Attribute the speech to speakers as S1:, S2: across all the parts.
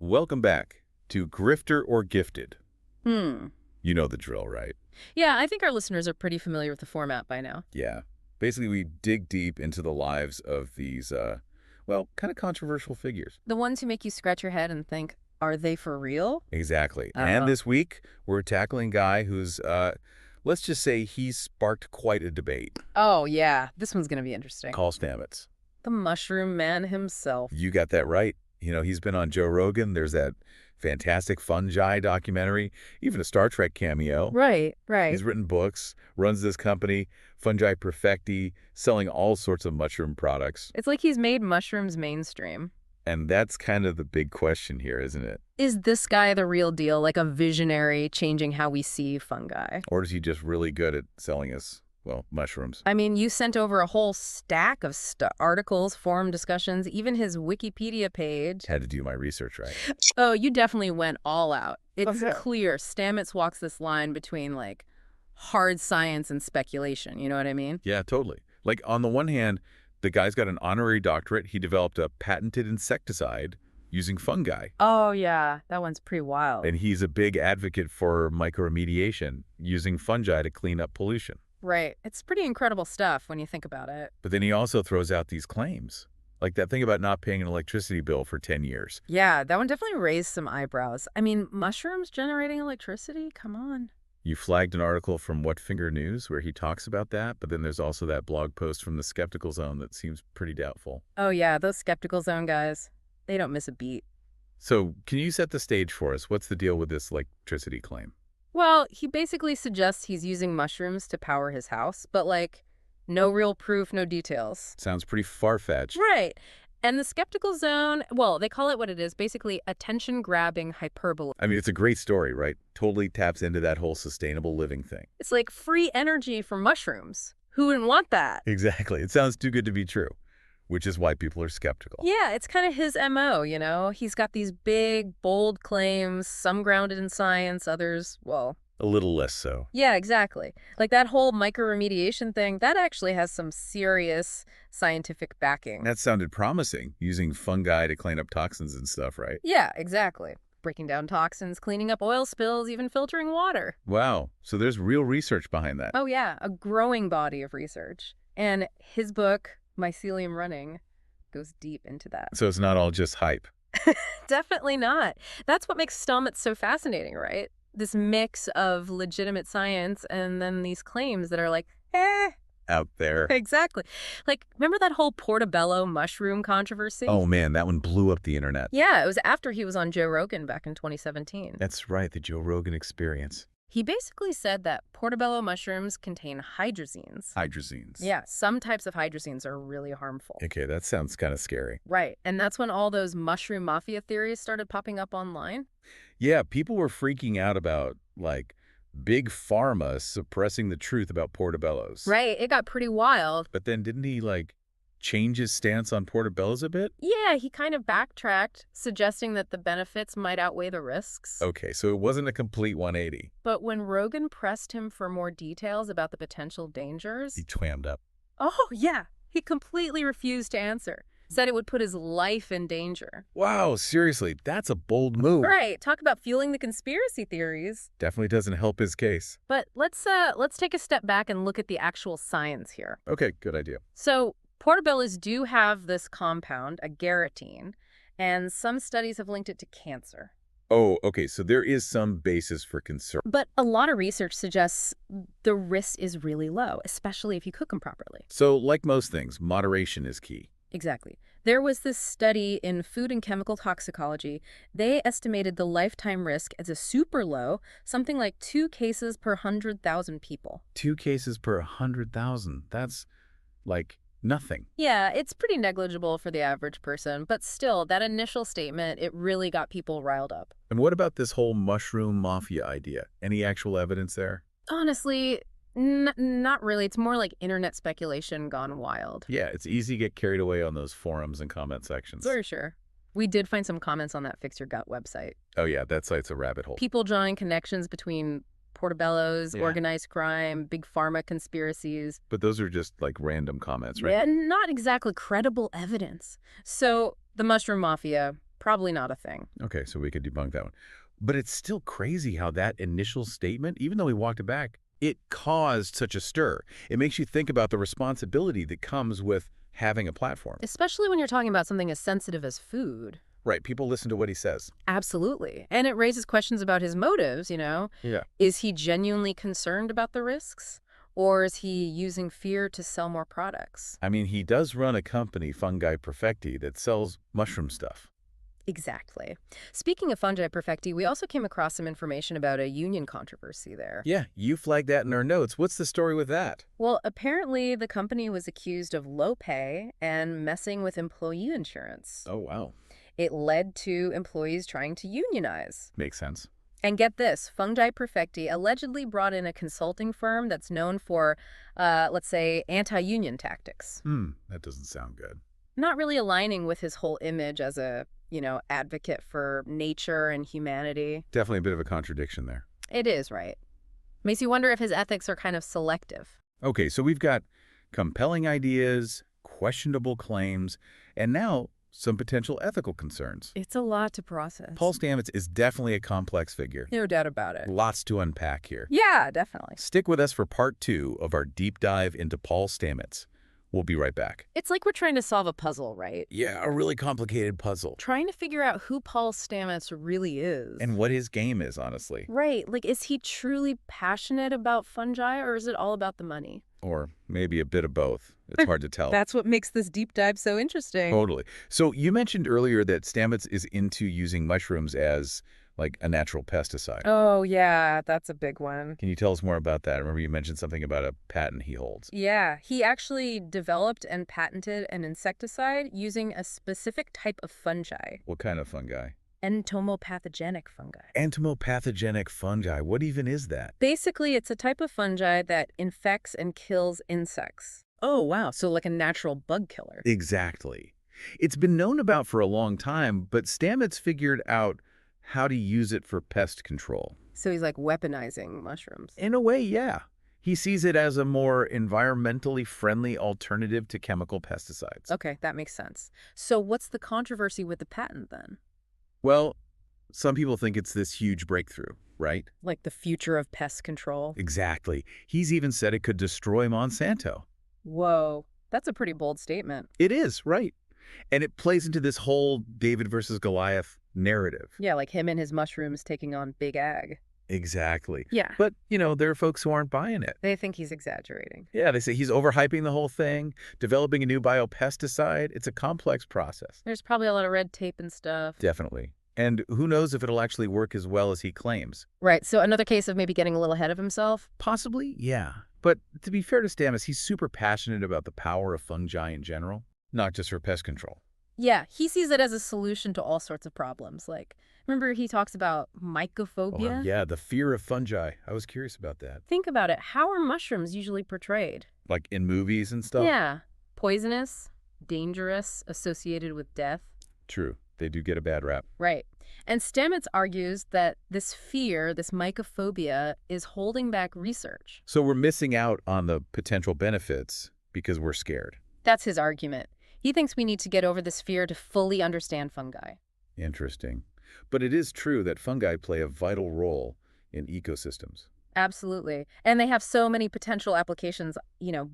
S1: Welcome back to Grifter or Gifted.
S2: Hmm.
S1: You know the drill, right?
S2: Yeah, I think our listeners are pretty familiar with the format by now.
S1: Yeah. Basically, we dig deep into the lives of these, well, kind of controversial figures.
S2: The ones who make you scratch your head and think, are they for real?
S1: Exactly. And
S2: Uh-oh.
S1: this week, we're tackling a guy who's, let's just say he's sparked quite a debate.
S2: Oh, yeah. This one's going to be interesting.
S1: Paul Stamets.
S2: The mushroom man himself.
S1: You got that right. You know, he's been on Joe Rogan. There's that fantastic fungi documentary, even a Star Trek cameo.
S2: Right.
S1: He's written books, runs this company, Fungi Perfecti, selling all sorts of mushroom products.
S2: It's like he's made mushrooms mainstream.
S1: And that's kind of the big question here, isn't it?
S2: Is this guy the real deal, like a visionary changing how we see fungi?
S1: Or is he just really good at selling us, well, mushrooms?
S2: I mean, you sent over a whole stack of articles, forum discussions, even his Wikipedia page.
S1: Had to do my research right.
S2: Oh, you definitely went all out. It's
S1: Okay.
S2: clear Stamets walks this line between, like, hard science and speculation. You know what I mean?
S1: Yeah, totally. Like, on the one hand, the guy's got an honorary doctorate. He developed a patented insecticide using fungi.
S2: Oh, yeah. That one's pretty wild.
S1: And he's a big advocate for mycoremediation, using fungi to clean up pollution.
S2: Right. It's pretty incredible stuff when you think about it.
S1: But then he also throws out these claims, like that thing about not paying an electricity bill for 10 years.
S2: Yeah, that one definitely raised some eyebrows. I mean, mushrooms generating electricity? Come on.
S1: You flagged an article from What Finger News where he talks about that, but then there's also that blog post from the Skeptical Zone that seems pretty doubtful.
S2: Oh, yeah, those skeptical zone guys. They don't miss a beat.
S1: So can you set the stage for us? What's the deal with this electricity claim?
S2: Well, he basically suggests he's using mushrooms to power his house, but, like, no real proof, no details.
S1: Sounds pretty far-fetched.
S2: Right. And the skeptical zone, well, they call it what it is, basically attention-grabbing hyperbole.
S1: I mean, it's a great story, right? Totally taps into that whole sustainable living thing.
S2: It's like free energy from mushrooms. Who wouldn't want that?
S1: Exactly. It sounds too good to be true, which is why people are skeptical.
S2: Yeah, it's kind of his MO, you know? He's got these big, bold claims, some grounded in science, others, well...
S1: A little less so.
S2: Yeah, exactly. Like that whole mycoremediation thing, that actually has some serious scientific backing.
S1: That sounded promising, using fungi to clean up toxins and stuff, right?
S2: Yeah, exactly. Breaking down toxins, cleaning up oil spills, even filtering water.
S1: Wow. So there's real research behind that.
S2: Oh yeah, a growing body of research. And his book, Mycelium Running, goes deep into that.
S1: So it's not all just hype.
S2: Definitely not. That's what makes Stamets so fascinating, right? This mix of legitimate science and then these claims that are like,
S1: Out there.
S2: Exactly. Like, remember that whole Portobello mushroom controversy?
S1: Oh man, that one blew up the internet.
S2: Yeah, it was after he was on Joe Rogan back in 2017.
S1: That's right, the Joe Rogan experience.
S2: He basically said that Portobello mushrooms contain hydrazines.
S1: Hydrazines.
S2: Yeah, some types of hydrazines are really harmful.
S1: Okay, that sounds kind of scary.
S2: Right, and that's when all those mushroom mafia theories started popping up online.
S1: Yeah, people were freaking out about, big pharma suppressing the truth about portobellos.
S2: Right, it got pretty wild.
S1: But then didn't he, change his stance on portobellos a bit?
S2: Yeah, he kind of backtracked, suggesting that the benefits might outweigh the risks.
S1: Okay, so it wasn't a complete 180.
S2: But when Rogan pressed him for more details about the potential dangers...
S1: He twammed up.
S2: Oh, yeah. He completely refused to answer. Said it would put his life in danger.
S1: Wow, seriously, that's a bold move.
S2: Right. Talk about fueling the conspiracy theories.
S1: Definitely doesn't help his case.
S2: But let's take a step back and look at the actual science here.
S1: Okay, good idea.
S2: So portobellos do have this compound, agaritine, and some studies have linked it to cancer.
S1: Oh, okay, so there is some basis for concern.
S2: But a lot of research suggests the risk is really low, especially if you cook them properly.
S1: So, like most things, moderation is key.
S2: Exactly. There was this study in food and chemical toxicology. They estimated the lifetime risk as a super low, something like 2 cases per 100,000 people.
S1: 2 cases per 100,000. That's, nothing.
S2: Yeah, it's pretty negligible for the average person, but still, that initial statement, it really got people riled up.
S1: And what about this whole mushroom mafia idea? Any actual evidence there?
S2: Honestly, not really. It's more like internet speculation gone wild.
S1: Yeah, it's easy to get carried away on those forums and comment sections.
S2: For sure. We did find some comments on that Fix Your Gut website.
S1: Oh yeah, that site's a rabbit hole.
S2: People drawing connections between portobellos,
S1: Yeah.
S2: organized crime, big pharma conspiracies.
S1: But those are just random comments, right?
S2: Yeah, not exactly credible evidence. So the mushroom mafia Probably not a thing.
S1: Okay, so we could debunk that one. But it's still crazy how that initial statement, even though he walked it back, it caused such a stir. It makes you think about the responsibility that comes with having a platform.
S2: Especially when you're talking about something as sensitive as food.
S1: Right, people listen to what he says.
S2: Absolutely. And it raises questions about his motives,
S1: Yeah.
S2: Is he genuinely concerned about the risks? Or is he using fear to sell more products?
S1: I mean, he does run a company, Fungi Perfecti, that sells mushroom stuff.
S2: Exactly. Speaking of fungi perfecti, we also came across some information about a union controversy there.
S1: Yeah, you flagged that in our notes. What's the story with that?
S2: Well, apparently the company was accused of low pay and messing with employee insurance.
S1: Oh, wow.
S2: It led to employees trying to unionize.
S1: Makes sense.
S2: And get this, Fungi Perfecti allegedly brought in a consulting firm that's known for, let's say, anti-union tactics.
S1: That doesn't sound good.
S2: Not really aligning with his whole image as a, advocate for nature and humanity.
S1: Definitely a bit of a contradiction there.
S2: It is, right? Makes you wonder if his ethics are kind of selective.
S1: Okay, so we've got compelling ideas, questionable claims, and now some potential ethical concerns.
S2: It's a lot to process.
S1: Paul Stamets is definitely a complex figure.
S2: No doubt about it.
S1: Lots to unpack here.
S2: Yeah, definitely.
S1: Stick with us for part 2 of our deep dive into Paul Stamets. We'll be right back.
S2: It's like we're trying to solve a puzzle, right?
S1: Yeah, a really complicated puzzle.
S2: Trying to figure out who Paul Stamets really is.
S1: And what his game is, honestly.
S2: Right. Like, is he truly passionate about fungi, or is it all about the money?
S1: Or maybe a bit of both. It's hard to tell.
S2: That's what makes this deep dive so interesting.
S1: Totally. So you mentioned earlier that Stamets is into using mushrooms as, like, a natural pesticide.
S2: Oh, yeah, that's a big one.
S1: Can you tell us more about that? I remember you mentioned something about a patent he holds.
S2: Yeah, he actually developed and patented an insecticide using a specific type of fungi.
S1: What kind of fungi?
S2: Entomopathogenic fungi.
S1: Entomopathogenic fungi. What even is that?
S2: Basically, it's a type of fungi that infects and kills insects. Oh, wow. So like a natural bug killer.
S1: Exactly. It's been known about for a long time, but Stamets figured out how to use it for pest control.
S2: So he's like weaponizing mushrooms.
S1: In a way, yeah. He sees it as a more environmentally friendly alternative to chemical pesticides.
S2: Okay, that makes sense. So what's the controversy with the patent then?
S1: Well, some people think it's this huge breakthrough, right?
S2: Like the future of pest control?
S1: Exactly. He's even said it could destroy Monsanto.
S2: Whoa, that's a pretty bold statement.
S1: It is, right? And it plays into this whole David versus Goliath narrative.
S2: Yeah, like him and his mushrooms taking on big ag.
S1: Exactly.
S2: Yeah.
S1: But, there are folks who aren't buying it.
S2: They think he's exaggerating.
S1: Yeah, they say he's overhyping the whole thing, developing a new biopesticide. It's a complex process.
S2: There's probably a lot of red tape and stuff.
S1: Definitely. And who knows if it'll actually work as well as he claims.
S2: Right, so another case of maybe getting a little ahead of himself?
S1: Possibly, yeah. But to be fair to Stamets, he's super passionate about the power of fungi in general, not just for pest control.
S2: Yeah, he sees it as a solution to all sorts of problems. Like, remember he talks about mycophobia?
S1: Oh, yeah, the fear of fungi. I was curious about that.
S2: Think about it. How are mushrooms usually portrayed?
S1: Like in movies and stuff?
S2: Yeah. Poisonous, dangerous, associated with death.
S1: True. They do get a bad rap.
S2: Right. And Stamets argues that this fear, this mycophobia, is holding back research.
S1: So we're missing out on the potential benefits because we're scared.
S2: That's his argument. He thinks we need to get over this fear to fully understand fungi.
S1: Interesting. But it is true that fungi play a vital role in ecosystems.
S2: Absolutely. And they have so many potential applications,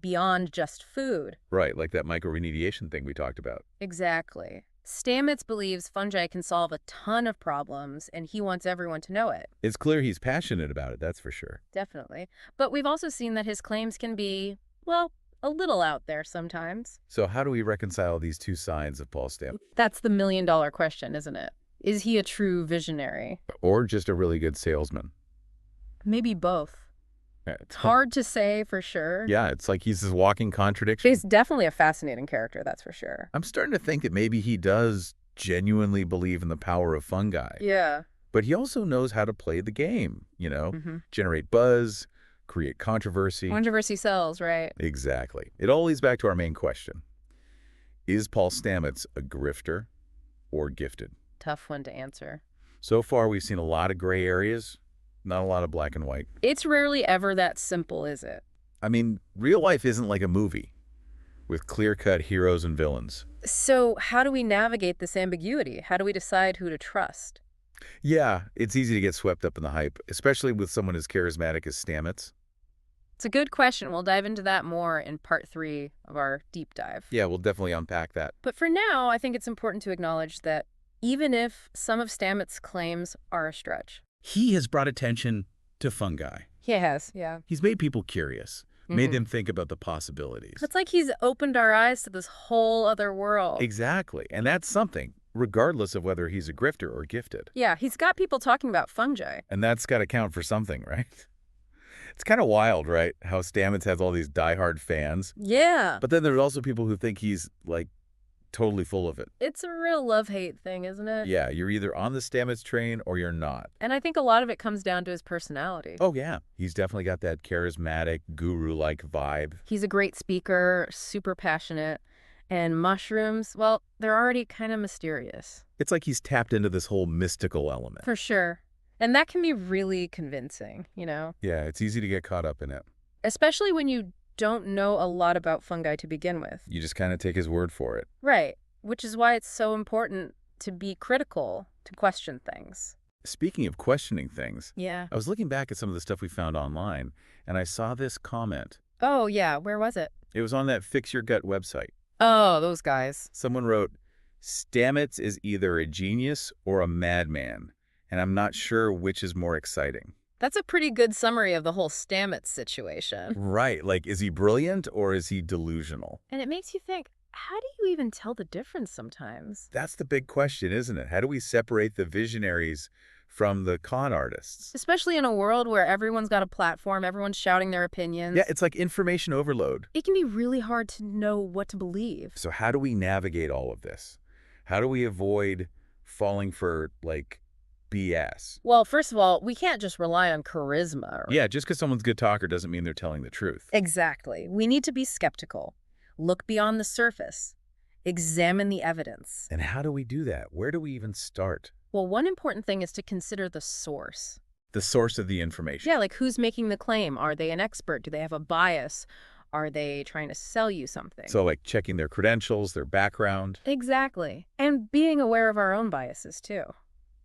S2: beyond just food.
S1: Right, like that microremediation thing we talked about.
S2: Exactly. Stamets believes fungi can solve a ton of problems, and he wants everyone to know it.
S1: It's clear he's passionate about it, that's for sure.
S2: Definitely. But we've also seen that his claims can be, well, a little out there sometimes.
S1: So how do we reconcile these two sides of Paul Stamets?
S2: That's the million-dollar question, isn't it? Is he a true visionary?
S1: Or just a really good salesman?
S2: Maybe both.
S1: Yeah,
S2: It's hard to say for sure.
S1: Yeah, it's like he's this walking contradiction.
S2: He's definitely a fascinating character, that's for sure.
S1: I'm starting to think that maybe he does genuinely believe in the power of fungi.
S2: Yeah.
S1: But he also knows how to play the game, generate buzz, create controversy.
S2: Controversy sells, right?
S1: Exactly. It all leads back to our main question. Is Paul Stamets a grifter or gifted?
S2: Tough one to answer.
S1: So far, we've seen a lot of gray areas, not a lot of black and white.
S2: It's rarely ever that simple, is it?
S1: I mean, real life isn't like a movie with clear-cut heroes and villains.
S2: So how do we navigate this ambiguity? How do we decide who to trust?
S1: Yeah, it's easy to get swept up in the hype, especially with someone as charismatic as Stamets.
S2: It's a good question. We'll dive into that more in part 3 of our deep dive.
S1: Yeah, we'll definitely unpack that.
S2: But for now, I think it's important to acknowledge that even if some of Stamets' claims are a stretch.
S3: He has brought attention to fungi.
S2: He has, yeah.
S3: He's made people curious, made them think about the possibilities.
S2: It's like he's opened our eyes to this whole other world.
S1: Exactly, and that's something, regardless of whether he's a grifter or gifted.
S2: Yeah, he's got people talking about fungi.
S1: And that's got to count for something, right? It's kind of wild, right? How Stamets has all these diehard fans,
S2: Yeah.
S1: but then there's also people who think he's, like, totally full of it.
S2: It's a real love-hate thing, isn't it?
S1: Yeah, you're either on the Stamets train or you're not.
S2: And I think a lot of it comes down to his personality.
S1: Oh, yeah. He's definitely got that charismatic, guru-like vibe.
S2: He's a great speaker, super passionate. And mushrooms, well, they're already kind of mysterious.
S1: It's like he's tapped into this whole mystical element.
S2: For sure. And that can be really convincing, you know?
S1: Yeah, it's easy to get caught up in it.
S2: Especially when you don't know a lot about fungi to begin with.
S1: You just kind of take his word for it.
S2: Right. Which is why it's so important to be critical, to question things.
S1: Speaking of questioning things,
S2: Yeah.
S1: I was looking back at some of the stuff we found online, and I saw this comment.
S2: Oh, yeah. Where was it?
S1: It was on that Fix Your Gut website.
S2: Oh, those guys.
S1: Someone wrote, Stamets is either a genius or a madman, and I'm not sure which is more exciting.
S2: That's a pretty good summary of the whole Stamets situation.
S1: Right, like, is he brilliant or is he delusional?
S2: And it makes you think, how do you even tell the difference sometimes?
S1: That's the big question, isn't it? How do we separate the visionaries from the con artists?
S2: Especially in a world where everyone's got a platform, everyone's shouting their opinions.
S1: Yeah, it's like information overload.
S2: It can be really hard to know what to believe.
S1: So how do we navigate all of this? How do we avoid falling for, like, BS?
S2: Well, first of all, we can't just rely on charisma.
S1: Yeah, just because someone's a good talker doesn't mean they're telling the truth.
S2: Exactly. We need to be skeptical. Look beyond the surface. Examine the evidence.
S1: And how do we do that? Where do we even start?
S2: Well, one important thing is to consider the source.
S1: The source of the information.
S2: Yeah, like who's making the claim? Are they an expert? Do they have a bias? Are they trying to sell you something?
S1: So, like, checking their credentials, their background.
S2: Exactly. And being aware of our own biases, too.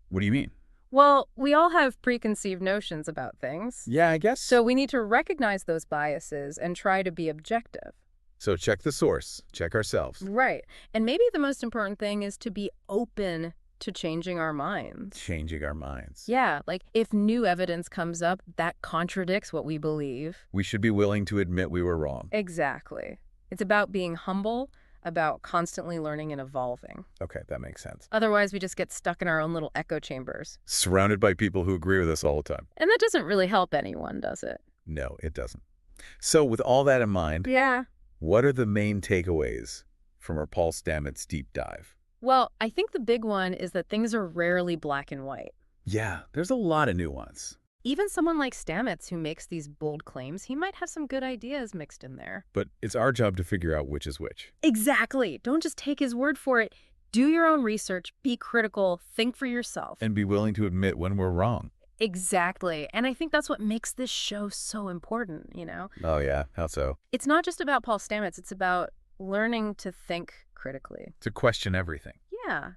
S1: What do you mean?
S2: Well, we all have preconceived notions about things.
S1: Yeah, I guess.
S2: So we need to recognize those biases and try to be objective.
S1: So check the source. Check ourselves.
S2: Right. And maybe the most important thing is to be open to changing our minds.
S1: Changing our minds.
S2: Yeah, like if new evidence comes up that contradicts what we believe.
S1: We should be willing to admit we were wrong.
S2: Exactly. It's about being humble, about constantly learning and evolving.
S1: Okay, that makes sense.
S2: Otherwise, we just get stuck in our own little echo chambers.
S1: Surrounded by people who agree with us all the time.
S2: And that doesn't really help anyone, does it?
S1: No, it doesn't. So with all that in mind,
S2: Yeah.
S1: what are the main takeaways from our Paul Stamets deep dive?
S2: Well, I think the big one is that things are rarely black and white.
S1: Yeah, there's a lot of nuance.
S2: Even someone like Stamets who makes these bold claims, he might have some good ideas mixed in there.
S1: But it's our job to figure out which is which.
S2: Exactly. Don't just take his word for it. Do your own research, be critical, think for yourself.
S1: And be willing to admit when we're wrong.
S2: Exactly. And I think that's what makes this show so important, you know?
S1: Oh yeah, how so?
S2: It's not just about Paul Stamets, it's about learning to think critically.
S1: To question everything.
S2: Yeah.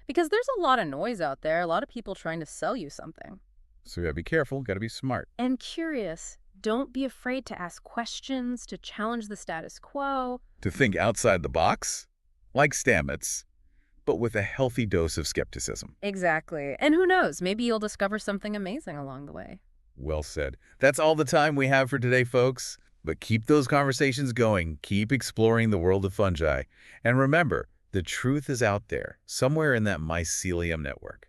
S2: Because there's a lot of noise out there, a lot of people trying to sell you something.
S1: So you gotta be careful, gotta be smart.
S2: And curious. Don't be afraid to ask questions, to challenge the status quo.
S1: To think outside the box, like Stamets, but with a healthy dose of skepticism.
S2: Exactly. And who knows, maybe you'll discover something amazing along the way.
S1: Well said. That's all the time we have for today, folks. But keep those conversations going. Keep exploring the world of fungi. And remember, the truth is out there, somewhere in that mycelium network.